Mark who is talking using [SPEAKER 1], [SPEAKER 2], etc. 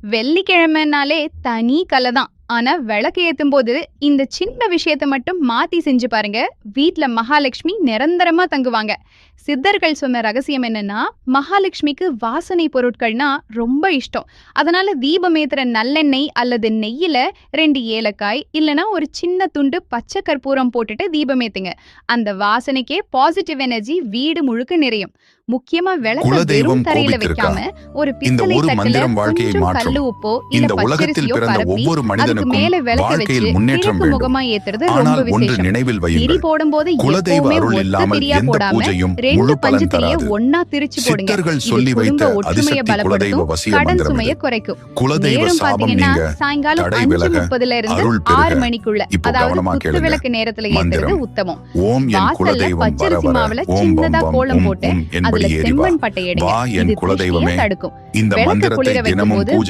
[SPEAKER 1] வெள்ளிக்கிழமைனாலே தனி கலை தான். ஆனா விளக்கு ஏத்தும் போது இந்த சின்ன விஷயத்த மட்டும் மாத்தி செஞ்சு பாருங்க. வீட்ல மகாலட்சுமி நிரந்தரமா தங்குவாங்க. சித்தர்கள் சொன்ன ரகசியம் என்னன்னா, மகாலட்சுமிக்கு வாசனை பொருட்கள்னா ரொம்ப இஷ்டம். அதனால தீபம் ஏத்துற நல்லெண்ணெய் அல்லது நெய்யில 2 ஏலக்காய் இல்லனா ஒரு சின்ன துண்டு பச்சை கற்பூரம் போட்டுட்டு தீபம் ஏத்துங்க. அந்த வாசனைக்கே பாசிட்டிவ் எனர்ஜி வீடு முழுக்க நிறையும். முக்கியமா விளக்க
[SPEAKER 2] குலதெய்வம்
[SPEAKER 1] வெறும் தரையில
[SPEAKER 2] கோபித்திருக்கா?
[SPEAKER 1] வைக்காம ஒரு
[SPEAKER 2] இந்த
[SPEAKER 1] பித்தளை
[SPEAKER 2] ஒரு
[SPEAKER 1] தட்டுல
[SPEAKER 2] மந்திரம் வாழ்க்கையை
[SPEAKER 1] கொஞ்சம்
[SPEAKER 2] மாற்றும்.
[SPEAKER 1] கல்லு உப்போ இல்ல
[SPEAKER 2] இந்த உலகத்தில்
[SPEAKER 1] பச்சரிசியோ
[SPEAKER 2] பிறந்த
[SPEAKER 1] பரப்பி
[SPEAKER 2] ஒவ்வொரு
[SPEAKER 1] அதுக்கு
[SPEAKER 2] மனிதனுக்கும்
[SPEAKER 1] மேல விளக்க
[SPEAKER 2] வாழ்க்கையில்
[SPEAKER 1] வச்சு
[SPEAKER 2] முன்னேற்றம்
[SPEAKER 1] கிழக்கு
[SPEAKER 2] வேண்டும்.
[SPEAKER 1] முகமா ஏத்துறது
[SPEAKER 2] ஆனால்
[SPEAKER 1] ரொம்ப
[SPEAKER 2] ஒன்று
[SPEAKER 1] விசேஷம்.
[SPEAKER 2] நினைவில்
[SPEAKER 1] திரி
[SPEAKER 2] வையுங்கள்,
[SPEAKER 1] போடும்போது
[SPEAKER 2] குலதெய்வ
[SPEAKER 1] எப்பவுமே
[SPEAKER 2] அருள்
[SPEAKER 1] ஒத்த
[SPEAKER 2] இல்லாமல்
[SPEAKER 1] திரியா
[SPEAKER 2] எந்த
[SPEAKER 1] போடாம
[SPEAKER 2] பூஜையும்
[SPEAKER 1] 2
[SPEAKER 2] முழு பலன்
[SPEAKER 1] பஞ்சத்திரிய
[SPEAKER 2] தராது.
[SPEAKER 1] ஒன்னா திரிச்சு போடுங்க.
[SPEAKER 2] சித்தர்கள்
[SPEAKER 1] இது
[SPEAKER 2] சொல்லி வைத்த
[SPEAKER 1] குடும்ப ஒற்றுமையை
[SPEAKER 2] அதிசக்தி குலதெய்வ
[SPEAKER 1] பலப்படுத்தும்,
[SPEAKER 2] வசிய
[SPEAKER 1] கடன்
[SPEAKER 2] மந்திரம்
[SPEAKER 1] சுமையை
[SPEAKER 2] இது.
[SPEAKER 1] குறைக்கும்.
[SPEAKER 2] குலதெய்வ
[SPEAKER 1] நேரம்
[SPEAKER 2] சாபம்
[SPEAKER 1] பாத்தீங்கன்னா
[SPEAKER 2] நீங்க,
[SPEAKER 1] சாயங்காலம்
[SPEAKER 2] தடை
[SPEAKER 1] 5:30ல
[SPEAKER 2] விலக,
[SPEAKER 1] இருந்து
[SPEAKER 2] அருள்
[SPEAKER 1] 6
[SPEAKER 2] பெருக.
[SPEAKER 1] மணிக்குள்ள,
[SPEAKER 2] இப்போ
[SPEAKER 1] அதாவது
[SPEAKER 2] கவனமா
[SPEAKER 1] குத்து
[SPEAKER 2] கேளுங்க.
[SPEAKER 1] விளக்கு நேரத்துல ஏத்துறது
[SPEAKER 2] மந்திரம்.
[SPEAKER 1] உத்தமம்.
[SPEAKER 2] ஓம் என்
[SPEAKER 1] வாசல்ல
[SPEAKER 2] குலதெய்வம் வர
[SPEAKER 1] பச்சரிசி
[SPEAKER 2] வர
[SPEAKER 1] மாவுல
[SPEAKER 2] ஓம்
[SPEAKER 1] சின்னதா
[SPEAKER 2] பம் பம்
[SPEAKER 1] கோலம்
[SPEAKER 2] உம்
[SPEAKER 1] போட்டு
[SPEAKER 2] உம்
[SPEAKER 1] அதுல
[SPEAKER 2] என்படி ஏறி வா.
[SPEAKER 1] செம்மண் பட்டை எடுங்க.
[SPEAKER 2] வா என்
[SPEAKER 1] இது திருஷ்டியை
[SPEAKER 2] குலதெய்வமே,
[SPEAKER 1] தடுக்கும்.
[SPEAKER 2] இந்த
[SPEAKER 1] விளக்க
[SPEAKER 2] மந்திரத்தை
[SPEAKER 1] குளிர
[SPEAKER 2] தினமும்
[SPEAKER 1] வைக்கும்போது
[SPEAKER 2] பூஜை